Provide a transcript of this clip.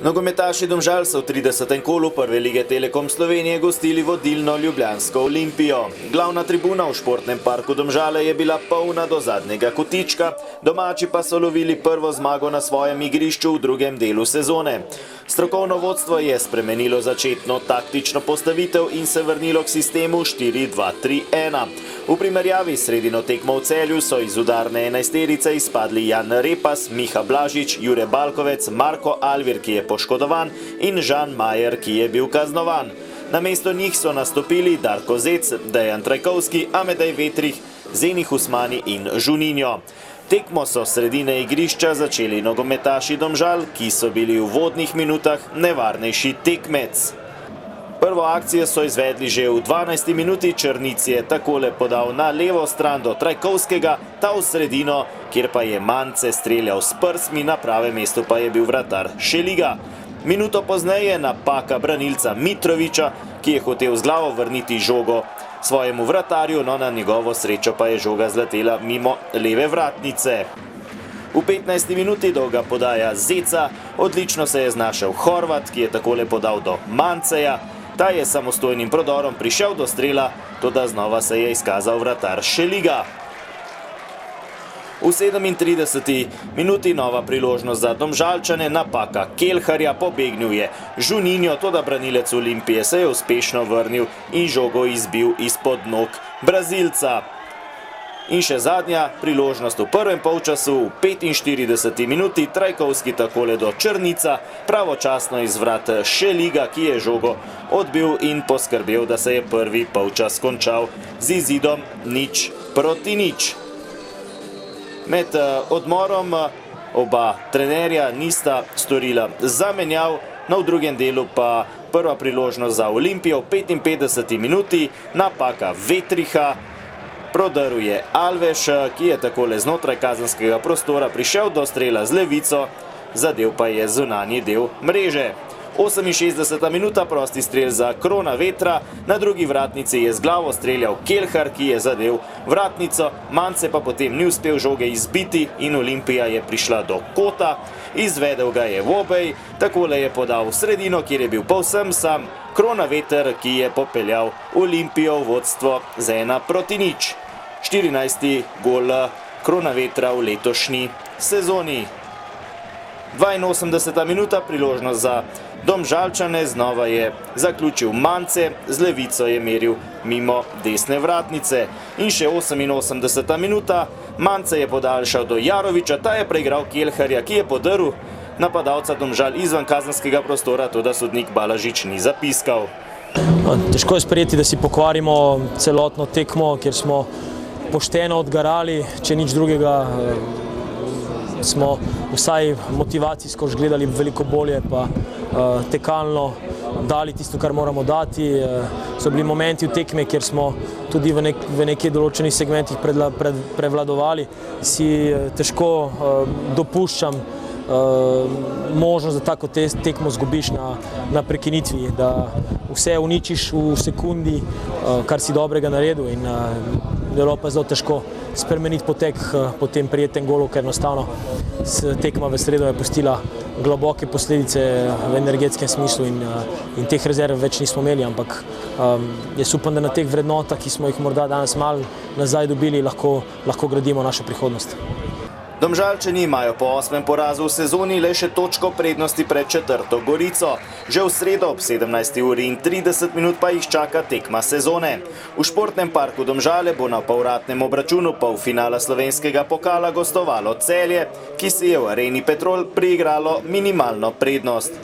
Nogometaši Domžal so v 30. kolu Prve lige Telekom Slovenije gostili vodilno ljubljansko Olimpijo. Glavna tribuna v športnem parku Domžale je bila polna do zadnjega kotička, domači pa so lovili prvo zmago na svojem igrišču v drugem delu sezone. Strokovno vodstvo je spremenilo začetno taktično postavitev in se vrnilo k sistemu 4-2-3-1. V primerjavi s sredino tekmo v Celju so iz udarne enajsterice izpadli Jan Repas, Miha Blažič, Jure Balkovec, Marko Alvir, ki je poškodovan, in Žan Majer, ki je bil kaznovan. Namesto njih so nastopili Darko Zec, Dejan Trajkovski, Amedej Vetrih, Zenih Usmani in Žuninjo. Tekmo so sredine igrišča začeli nogometaši Domžal, ki so bili v uvodnih minutah nevarnejši tekmec. Prvo akcijo so izvedli že v 12. minuti, Črnic je takole podal na levo stran do Trajkovskega, ta v sredino, kjer pa je Mance streljal s prsmi, na pravem mestu pa je bil vratar Šeliga. Minuto pozneje napaka branilca Mitroviča, ki je hotel z glavo vrniti žogo svojemu vratarju, no na njegovo srečo pa je žoga zletela mimo leve vratnice. V 15. minuti dolga podaja Zeca, odlično se je znašel Horvat, ki je takole podal do Manceja. Ta je samostojnim prodorom prišel do strela, toda znova se je izkazal vratar Šeliga. V 37. minuti nova priložnost za Domžalčane, napaka Kelharja, pobegnil je Žuninjo, toda branilec Olimpije se je uspešno vrnil in žogo izbil izpod nog Brazilca. In še zadnja priložnost v prvem polčasu, v 45. minuti Trajkovski takole do Črnica, pravočasno iz vrat Šeliga, ki je žogo odbil in poskrbel, da se je prvi polčas končal z izidom 0-0. Med odmorom oba trenerja nista storila zamenjav, no v drugem delu pa prva priložnost za Olimpijo v 55. minuti, napaka Vetriha, prodrl je Alves, ki je takole znotraj kazenskega prostora prišel do strela z levico, zadev pa je zunanji del mreže. 68. minuta, prosti strel za Krona Vetra, na drugi vratnici je z glavo streljal Kelhar, ki je zadev vratnico, Mance pa potem ni uspel žoge izbiti in Olimpija je prišla do kota, izvedel ga je Vobej, takole je podal v sredino, kjer je bil povsem sam Krona Veter, ki je popeljal Olimpijo v vodstvo z 1-0. 14. gol Krona Vetra v letošnji sezoni. 82. minuta, priložnost za Domžalčane, znova je zaključil Mance, z levico je meril mimo desne vratnice. In še 88. minuta, Mance je podaljšal do Jaroviča, ta je preigral Kelharja, ki je podrl napadalca Domžal izven kazenskega prostora, toda sodnik Balažič ni zapiskal. Težko je sprejeti, da si pokvarimo celotno tekmo, kjer smo pošteno odgarali, če nič drugega. Smo vsaj motivacijsko gledali veliko bolje, pa tekalno dali tisto, kar moramo dati. So bili momenti v tekme, kjer smo tudi v nekih določenih segmentih prevladovali. Si težko dopuščam možnost, da tako tekmo zgubiš na prekinitvi, da vse uničiš v sekundi, kar si dobrega naredil, in bilo pa zelo težko spremeniti potek po tem prijetnem golu, ker enostavno tekma v sredo je pustila globoke posledice v energetskem smislu in teh rezerv več nismo imeli, ampak jaz upam, da na teh vrednotah, ki smo jih morda danes malo nazaj dobili, lahko gradimo našo prihodnost. Domžalčani imajo po 8. porazu v sezoni le še točko prednosti pred četrto Gorico. Že v sredo ob 17:30 pa jih čaka tekma sezone. V športnem parku Domžale bo na povratnem obračunu polfinala slovenskega pokala gostovalo Celje, ki si je v Areni Petrol priigralo minimalno prednost.